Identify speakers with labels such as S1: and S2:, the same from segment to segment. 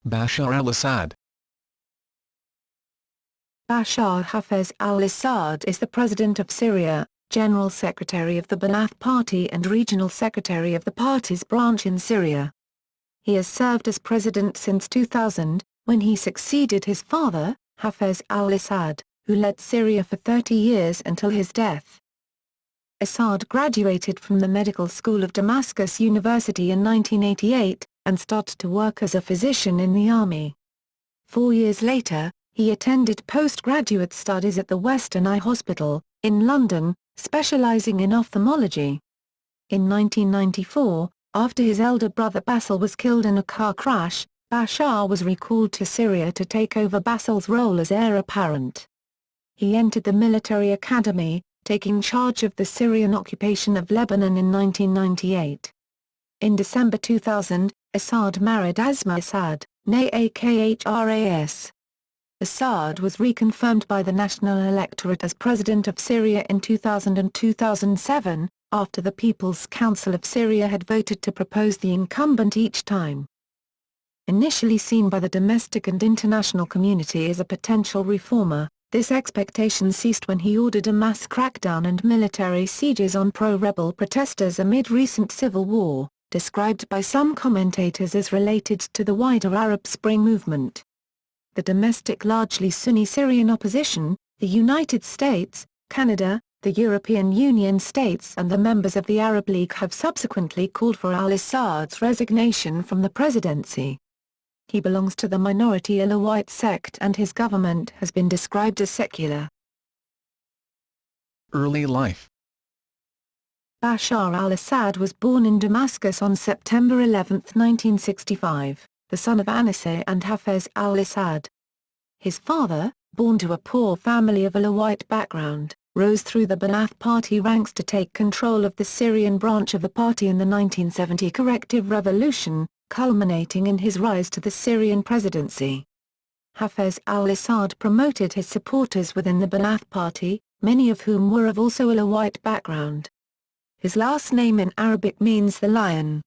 S1: Bashar al-Assad.
S2: Bashar Hafez al-Assad is the President of Syria, General Secretary of the Ba'ath Party and Regional Secretary of the party's branch in Syria. He has served as president since 2000, when he succeeded his father, Hafez al-Assad, who led Syria for 30 years until his death. Assad graduated from the Medical School of Damascus University in 1988, and started to work as a physician in the army. 4 years later, he attended postgraduate studies at the Western Eye Hospital, in London, specializing in ophthalmology. In 1994, after his elder brother Basil was killed in a car crash, Bashar was recalled to Syria to take over Basil's role as heir apparent. He entered the military academy, taking charge of the Syrian occupation of Lebanon in 1998. In December 2000, Assad married Asma Assad, née Akhras. Assad was reconfirmed by the national electorate as President of Syria in 2000 and 2007, after the People's Council of Syria had voted to propose the incumbent each time. Initially seen by the domestic and international community as a potential reformer, this expectation ceased when he ordered a mass crackdown and military sieges on pro-rebel protesters amid recent civil war, described by some commentators as related to the wider Arab Spring movement. The domestic largely Sunni Syrian opposition, the United States, Canada, the European Union states and the members of the Arab League have subsequently called for al-Assad's resignation from the presidency. He belongs to the minority Alawite sect and his government has been described as secular.
S1: Early life.
S2: Bashar al-Assad was born in Damascus on September 11, 1965, the son of Anisseh and Hafez al-Assad. His father, born to a poor family of Alawite background, rose through the Ba'ath Party ranks to take control of the Syrian branch of the party in the 1970 corrective revolution, culminating in his rise to the Syrian presidency. Hafez al-Assad promoted his supporters within the Ba'ath Party, many of whom were of also Alawite background. His last name in Arabic means the lion.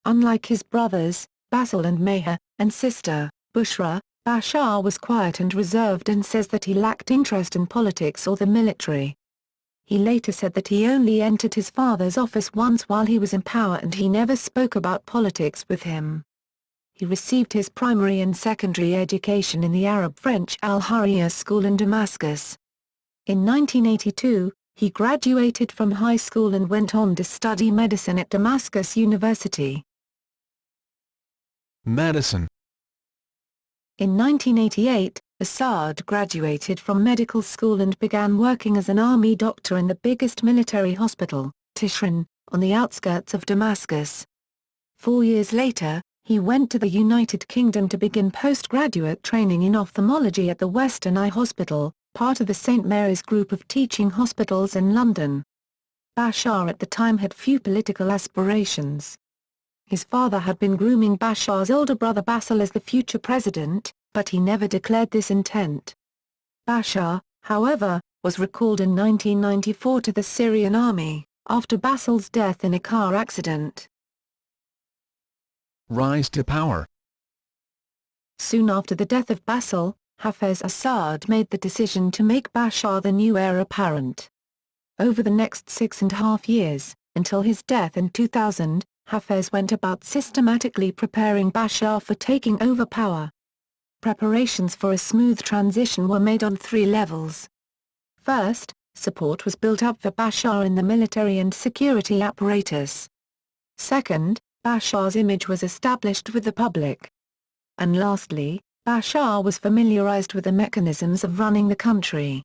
S2: Unlike his brothers, Basil and Meher, and sister, Bushra, Bashar was quiet and reserved and says that he lacked interest in politics or the military. He later said that he only entered his father's office once while he was in power and he never spoke about politics with him. He received his primary and secondary education in the Arab-French Al-Hurriya school in Damascus. In 1982, he graduated from high school and went on to study medicine at Damascus University.
S1: Medicine.
S2: In 1988, Assad graduated from medical school and began working as an army doctor in the biggest military hospital, Tishreen, on the outskirts of Damascus. 4 years later, he went to the United Kingdom to begin postgraduate training in ophthalmology at the Western Eye Hospital, part of the St Mary's group of teaching hospitals in London. Bashar at the time had few political aspirations. His father had been grooming Bashar's older brother Basil as the future president, but he never declared this intent. Bashar, however, was recalled in 1994 to the Syrian army, after Basil's death in a car accident.
S1: Rise to power.
S2: Soon after the death of Basil, Hafez Assad made the decision to make Bashar the new heir apparent. Over the next 6.5 years, until his death in 2000, Hafez went about systematically preparing Bashar for taking over power. Preparations for a smooth transition were made on 3 levels. First, support was built up for Bashar in the military and security apparatus. Second, Bashar's image was established with the public. And lastly, Bashar was familiarized with the mechanisms of running the country.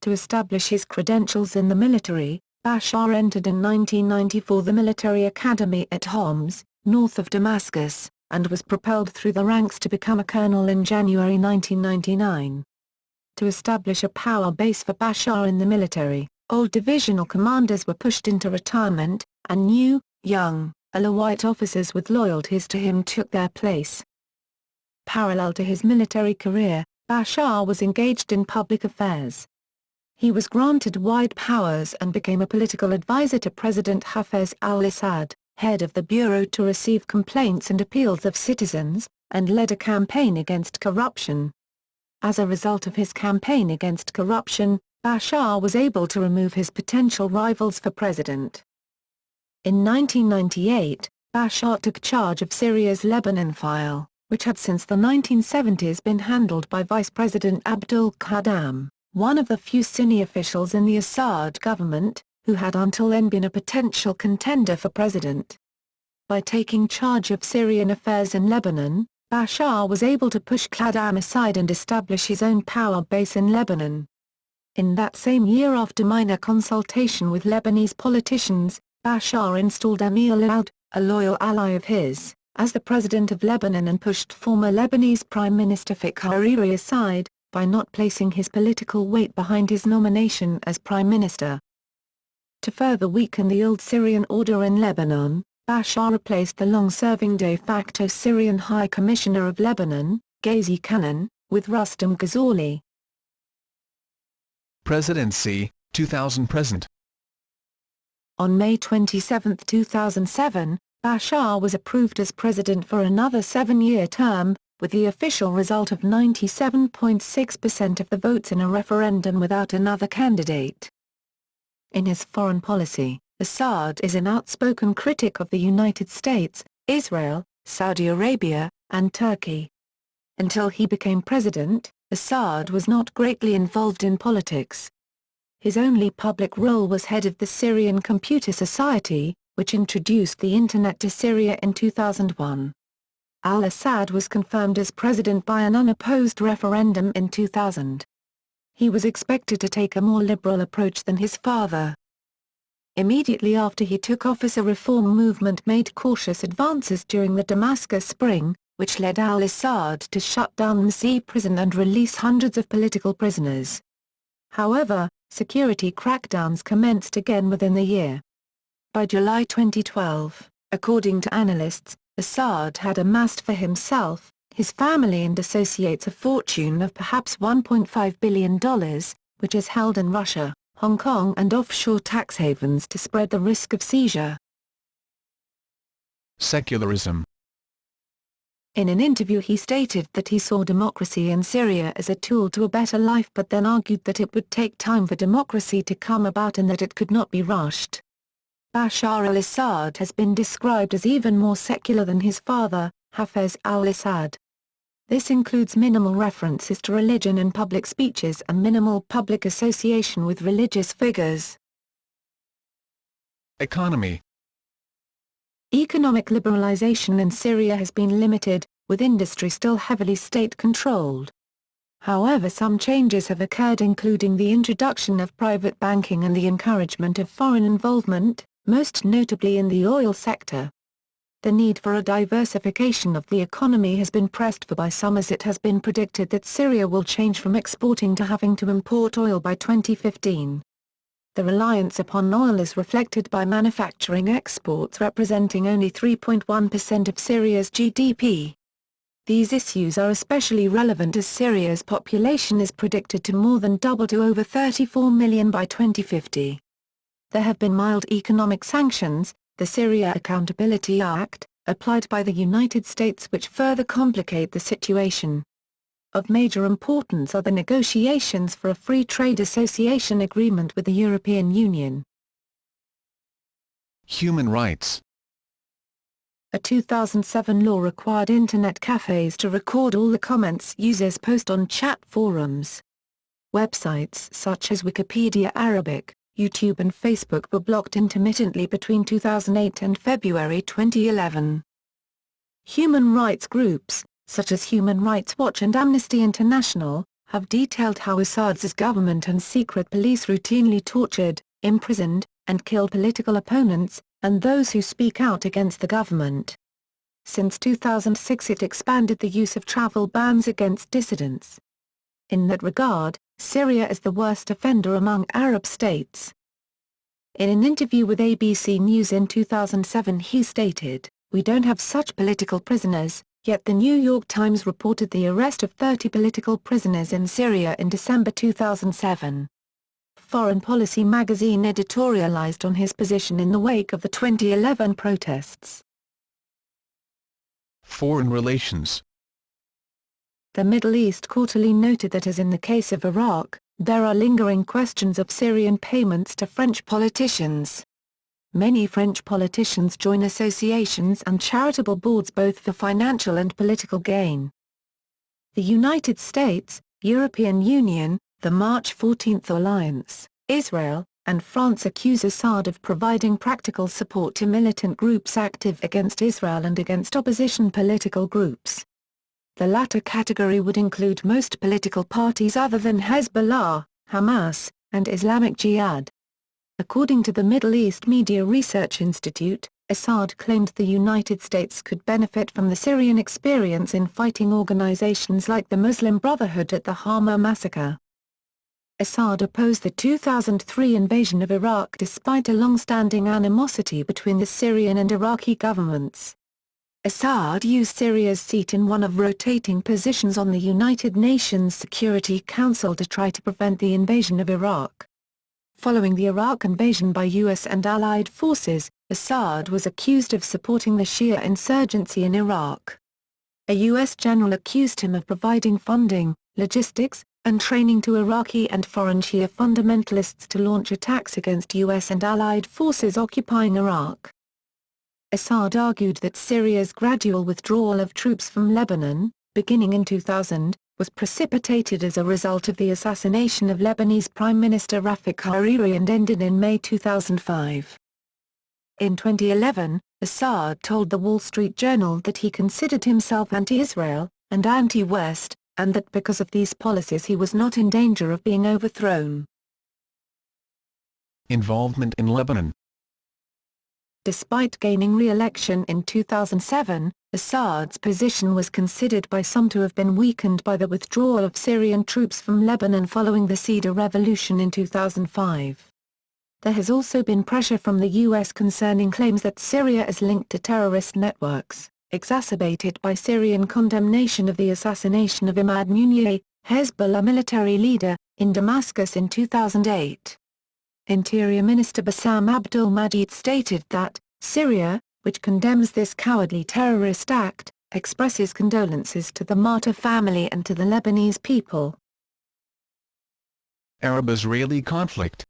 S2: To establish his credentials in the military, Bashar entered in 1994 the military academy at Homs, north of Damascus, and was propelled through the ranks to become a colonel in January 1999. To establish a power base for Bashar in the military, old divisional commanders were pushed into retirement, and new, young, Alawite officers with loyalties to him took their place. Parallel to his military career, Bashar was engaged in public affairs. He was granted wide powers and became a political advisor to President Hafez al-Assad, head of the Bureau to receive complaints and appeals of citizens, and led a campaign against corruption. As a result of his campaign against corruption, Bashar was able to remove his potential rivals for president. In 1998, Bashar took charge of Syria's Lebanon file, which had since the 1970s been handled by Vice President Abdul Qaddam, one of the few Sunni officials in the Assad government, who had until then been a potential contender for president. By taking charge of Syrian affairs in Lebanon, Bashar was able to push Qaddam aside and establish his own power base in Lebanon. In that same year, after minor consultation with Lebanese politicians, Bashar installed Emil al-Assad, a loyal ally of his, as the president of Lebanon and pushed former Lebanese Prime Minister Faik Hariri aside, by not placing his political weight behind his nomination as prime minister. To further weaken the old Syrian order in Lebanon, Bashar replaced the long-serving de facto Syrian High Commissioner of Lebanon, Ghazi Kanaan, with Rustam Ghazali.
S1: Presidency, 2000-present.
S2: On May 27, 2007, Bashar was approved as president for another 7-year term, with the official result of 97.6% of the votes in a referendum without another candidate. In his foreign policy, Assad is an outspoken critic of the United States, Israel, Saudi Arabia, and Turkey. Until he became president, Assad was not greatly involved in politics. His only public role was head of the Syrian Computer Society, which introduced the Internet to Syria in 2001. Al-Assad was confirmed as president by an unopposed referendum in 2000. He was expected to take a more liberal approach than his father. Immediately after he took office, a reform movement made cautious advances during the Damascus Spring, which led al-Assad to shut down Masih prison and release hundreds of political prisoners. However, security crackdowns commenced again within the year. By July 2012, according to analysts, Assad had amassed for himself, his family and associates a fortune of perhaps $1.5 billion, which is held in Russia, Hong Kong and offshore tax havens to spread the risk of seizure.
S1: Secularism.
S2: In an interview he stated that he saw democracy in Syria as a tool to a better life, but then argued that it would take time for democracy to come about and that it could not be rushed. Bashar al-Assad has been described as even more secular than his father, Hafez al-Assad. This includes minimal references to religion in public speeches and minimal public association with religious figures.
S1: Economy.
S2: Economic liberalization in Syria has been limited, with industry still heavily state-controlled. However, some changes have occurred, including the introduction of private banking and the encouragement of foreign involvement, most notably in the oil sector. The need for a diversification of the economy has been pressed for by some, as it has been predicted that Syria will change from exporting to having to import oil by 2015. The reliance upon oil is reflected by manufacturing exports representing only 3.1% of Syria's GDP. These issues are especially relevant as Syria's population is predicted to more than double to over 34 million by 2050. There have been mild economic sanctions, the Syria Accountability Act, applied by the United States, which further complicate the situation. Of major importance are the negotiations for a free trade association agreement with the European Union.
S1: Human rights.
S2: A 2007 law required Internet cafes to record all the comments users post on chat forums. Websites such as Wikipedia Arabic, YouTube and Facebook were blocked intermittently between 2008 and February 2011. Human rights groups, such as Human Rights Watch and Amnesty International, have detailed how Assad's government and secret police routinely tortured, imprisoned, and killed political opponents, and those who speak out against the government. Since 2006 it expanded the use of travel bans against dissidents. In that regard, Syria is the worst offender among Arab states. In an interview with ABC News in 2007 he stated, "We don't have such political prisoners," yet the New York Times reported the arrest of 30 political prisoners in Syria in December 2007. Foreign Policy magazine editorialized on his position in the wake of the 2011 protests.
S1: Foreign relations.
S2: The Middle East Quarterly noted that as in the case of Iraq, there are lingering questions of Syrian payments to French politicians. Many French politicians join associations and charitable boards both for financial and political gain. The United States, European Union, the March 14 Alliance, Israel, and France accuse Assad of providing practical support to militant groups active against Israel and against opposition political groups. The latter category would include most political parties other than Hezbollah, Hamas, and Islamic Jihad. According to the Middle East Media Research Institute, Assad claimed the United States could benefit from the Syrian experience in fighting organizations like the Muslim Brotherhood at the Hama massacre. Assad opposed the 2003 invasion of Iraq despite a long-standing animosity between the Syrian and Iraqi governments. Assad used Syria's seat in one of rotating positions on the United Nations Security Council to try to prevent the invasion of Iraq. Following the Iraq invasion by U.S. and Allied forces, Assad was accused of supporting the Shia insurgency in Iraq. A U.S. general accused him of providing funding, logistics, and training to Iraqi and foreign Shia fundamentalists to launch attacks against U.S. and Allied forces occupying Iraq. Assad argued that Syria's gradual withdrawal of troops from Lebanon, beginning in 2000, was precipitated as a result of the assassination of Lebanese Prime Minister Rafik Hariri and ended in May 2005. In 2011, Assad told The Wall Street Journal that he considered himself anti-Israel, and anti-West, and that because of these policies he was not in danger of being overthrown.
S1: Involvement in Lebanon.
S2: Despite gaining re-election in 2007, Assad's position was considered by some to have been weakened by the withdrawal of Syrian troops from Lebanon following the Cedar Revolution in 2005. There has also been pressure from the U.S. concerning claims that Syria is linked to terrorist networks, exacerbated by Syrian condemnation of the assassination of Imad Munir, Hezbollah military leader, in Damascus in 2008. Interior Minister Bassam Abdul-Majid stated that, Syria, which condemns this cowardly terrorist act, expresses condolences to the martyr family and to the Lebanese people.
S1: Arab-Israeli conflict.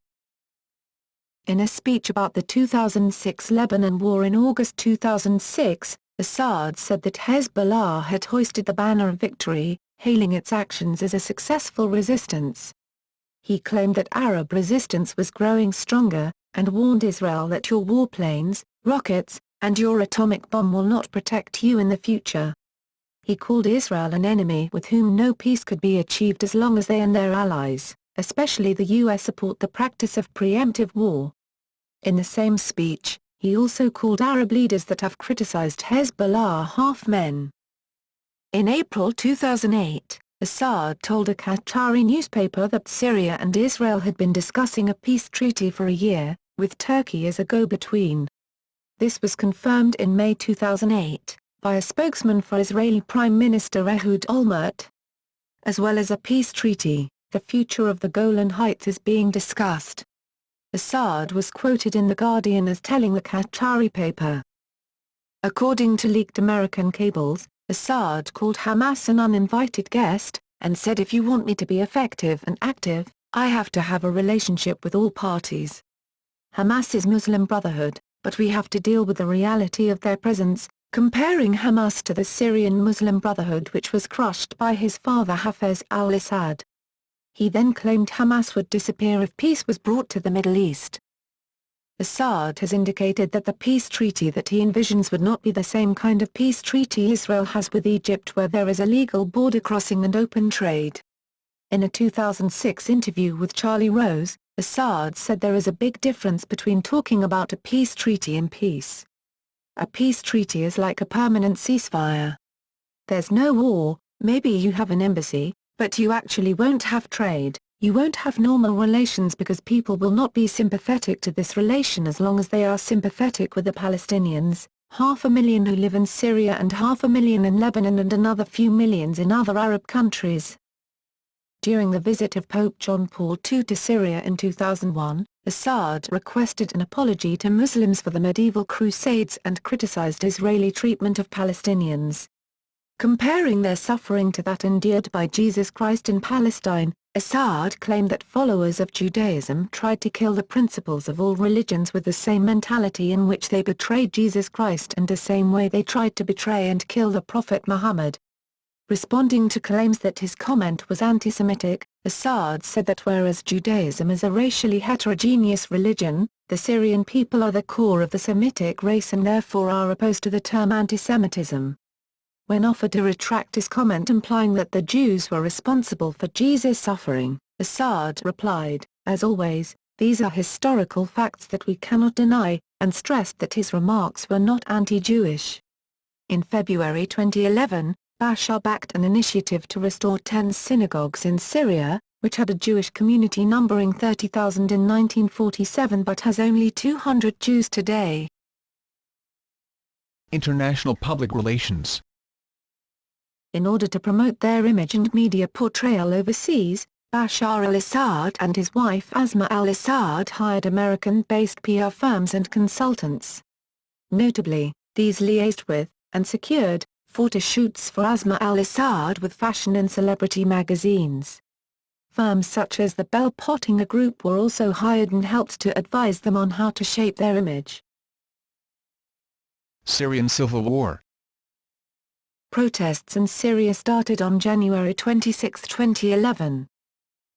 S2: In a speech about the 2006 Lebanon war in August 2006, Assad said that Hezbollah had hoisted the banner of victory, hailing its actions as a successful resistance. He claimed that Arab resistance was growing stronger, and warned Israel that your warplanes, rockets, and your atomic bomb will not protect you in the future. He called Israel an enemy with whom no peace could be achieved as long as they and their allies, especially the U.S. support the practice of preemptive war. In the same speech, he also called Arab leaders that have criticized Hezbollah half-men. In April 2008, Assad told a Qatari newspaper that Syria and Israel had been discussing a peace treaty for a year, with Turkey as a go-between. This was confirmed in May 2008, by a spokesman for Israeli Prime Minister Ehud Olmert. As well as a peace treaty, the future of the Golan Heights is being discussed. Assad was quoted in The Guardian as telling the Qatari paper. According to leaked American cables, Assad called Hamas an uninvited guest, and said if you want me to be effective and active, I have to have a relationship with all parties. Hamas is Muslim Brotherhood, but we have to deal with the reality of their presence, comparing Hamas to the Syrian Muslim Brotherhood which was crushed by his father Hafez al-Assad. He then claimed Hamas would disappear if peace was brought to the Middle East. Assad has indicated that the peace treaty that he envisions would not be the same kind of peace treaty Israel has with Egypt where there is a legal border crossing and open trade. In a 2006 interview with Charlie Rose, Assad said there is a big difference between talking about a peace treaty and peace. A peace treaty is like a permanent ceasefire. There's no war, maybe you have an embassy, but you actually won't have trade. You won't have normal relations because people will not be sympathetic to this relation as long as they are sympathetic with the Palestinians, 500,000 who live in Syria and 500,000 in Lebanon and another few millions in other Arab countries. During the visit of Pope John Paul II to Syria in 2001, Assad requested an apology to Muslims for the medieval Crusades and criticized Israeli treatment of Palestinians. Comparing their suffering to that endured by Jesus Christ in Palestine, Assad claimed that followers of Judaism tried to kill the principles of all religions with the same mentality in which they betrayed Jesus Christ and the same way they tried to betray and kill the Prophet Muhammad. Responding to claims that his comment was anti-Semitic, Assad said that whereas Judaism is a racially heterogeneous religion, the Syrian people are the core of the Semitic race and therefore are opposed to the term anti-Semitism. When offered to retract his comment implying that the Jews were responsible for Jesus' suffering, Assad replied, "As always, these are historical facts that we cannot deny," and stressed that his remarks were not anti-Jewish. In February 2011, Bashar backed an initiative to restore 10 synagogues in Syria, which had a Jewish community numbering 30,000 in 1947 but has only 200 Jews today.
S1: International public relations.
S2: In order to promote their image and media portrayal overseas, Bashar al-Assad and his wife Asma al-Assad hired American-based PR firms and consultants. Notably, these liaised with, and secured, photo shoots for Asma al-Assad with fashion and celebrity magazines. Firms such as the Bell Pottinger Group were also hired and helped to advise them on how to shape their image.
S1: Syrian civil war.
S2: Protests in Syria started on January 26, 2011.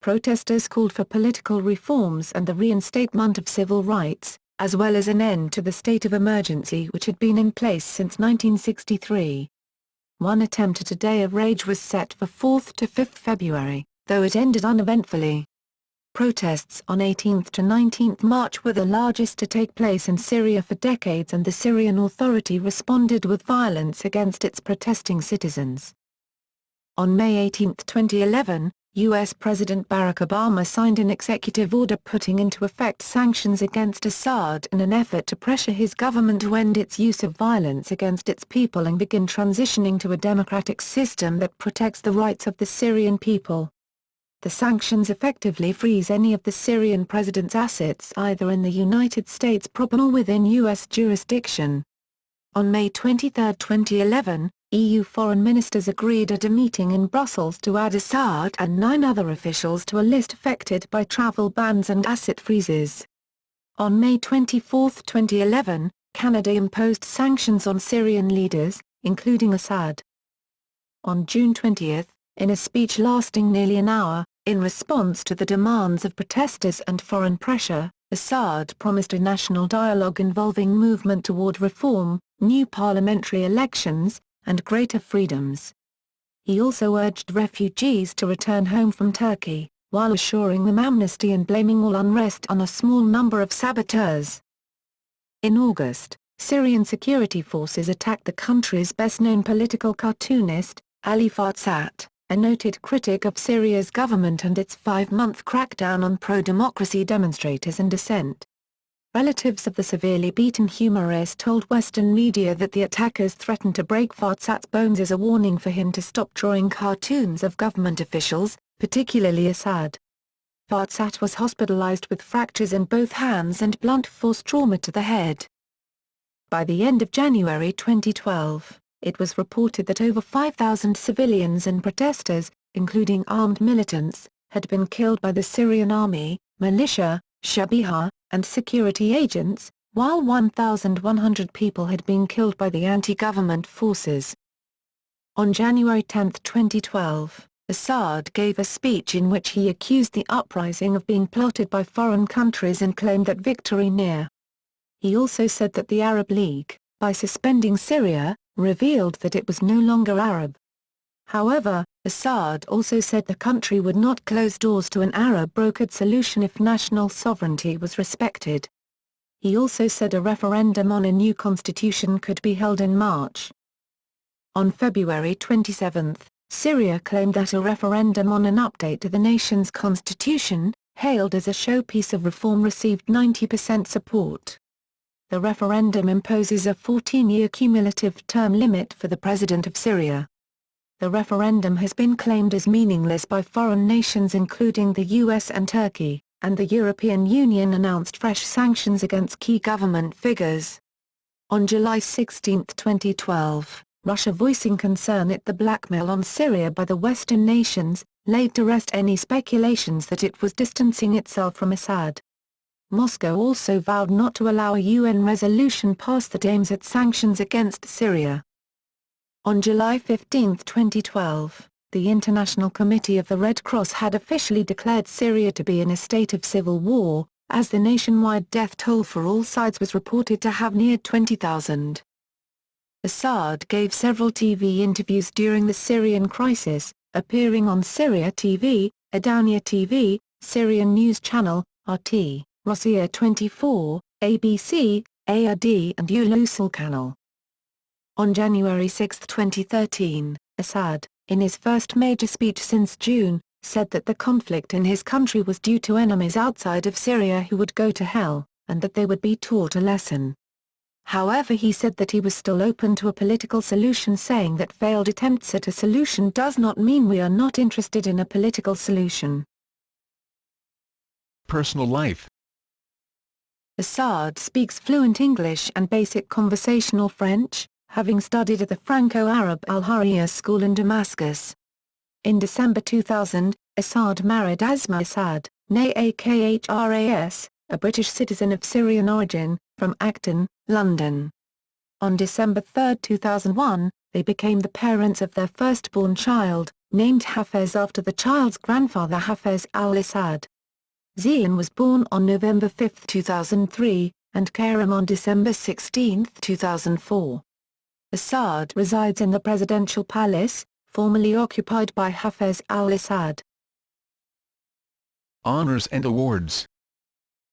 S2: Protesters called for political reforms and the reinstatement of civil rights, as well as an end to the state of emergency which had been in place since 1963. One attempt at a day of rage was set for 4th to 5th February, though it ended uneventfully. Protests on 18th to 19th March were the largest to take place in Syria for decades and the Syrian Authority responded with violence against its protesting citizens. On May 18, 2011, U.S. President Barack Obama signed an executive order putting into effect sanctions against Assad in an effort to pressure his government to end its use of violence against its people and begin transitioning to a democratic system that protects the rights of the Syrian people. The sanctions effectively freeze any of the Syrian president's assets either in the United States proper or within U.S. jurisdiction. On May 23, 2011, EU foreign ministers agreed at a meeting in Brussels to add Assad and 9 other officials to a list affected by travel bans and asset freezes. On May 24, 2011, Canada imposed sanctions on Syrian leaders, including Assad. On June 20, in a speech lasting nearly an hour, in response to the demands of protesters and foreign pressure, Assad promised a national dialogue involving movement toward reform, new parliamentary elections, and greater freedoms. He also urged refugees to return home from Turkey, while assuring them amnesty and blaming all unrest on a small number of saboteurs. In August, Syrian security forces attacked the country's best-known political cartoonist, Ali Farsat, a noted critic of Syria's government and its 5-month crackdown on pro-democracy demonstrators and dissent. Relatives of the severely beaten humorist told Western media that the attackers threatened to break Farsat's bones as a warning for him to stop drawing cartoons of government officials, particularly Assad. Farsat was hospitalized with fractures in both hands and blunt force trauma to the head. By the end of January 2012, it was reported that over 5,000 civilians and protesters, including armed militants, had been killed by the Syrian army, militia, Shabiha, and security agents, while 1,100 people had been killed by the anti-government forces. On January 10, 2012, Assad gave a speech in which he accused the uprising of being plotted by foreign countries and claimed that victory near. He also said that the Arab League, by suspending Syria, revealed that it was no longer Arab. However, Assad also said the country would not close doors to an Arab-brokered solution if national sovereignty was respected. He also said a referendum on a new constitution could be held in March. On February 27, Syria claimed that a referendum on an update to the nation's constitution, hailed as a showpiece of reform, received 90% support. The referendum imposes a 14-year cumulative term limit for the President of Syria. The referendum has been claimed as meaningless by foreign nations including the US and Turkey, and the European Union announced fresh sanctions against key government figures. On July 16, 2012, Russia voicing concern at the blackmail on Syria by the Western nations, laid to rest any speculations that it was distancing itself from Assad. Moscow also vowed not to allow a UN resolution passed that aims at sanctions against Syria. On July 15, 2012, the International Committee of the Red Cross had officially declared Syria to be in a state of civil war, as the nationwide death toll for all sides was reported to have neared 20,000. Assad gave several TV interviews during the Syrian crisis, appearing on Syria TV, Adania TV, Syrian News Channel, RT, Rossiya 24, ABC, ARD and Ulusul Canal. On January 6, 2013, Assad, in his first major speech since June, said that the conflict in his country was due to enemies outside of Syria who would go to hell, and that they would be taught a lesson. However, he said that he was still open to a political solution, saying that failed attempts at a solution does not mean we are not interested in a political solution.
S1: Personal life.
S2: Assad speaks fluent English and basic conversational French, having studied at the Franco-Arab Al-Hurriya school in Damascus. In December 2000, Assad married Asma Assad, née Akhras, a British citizen of Syrian origin, from Acton, London. On December 3, 2001, they became the parents of their firstborn child, named Hafez after the child's grandfather Hafez al-Assad. Zian was born on November 5, 2003, and Karim on December 16, 2004. Assad resides in the presidential palace, formerly occupied by Hafez al-Assad.
S1: Honors and awards.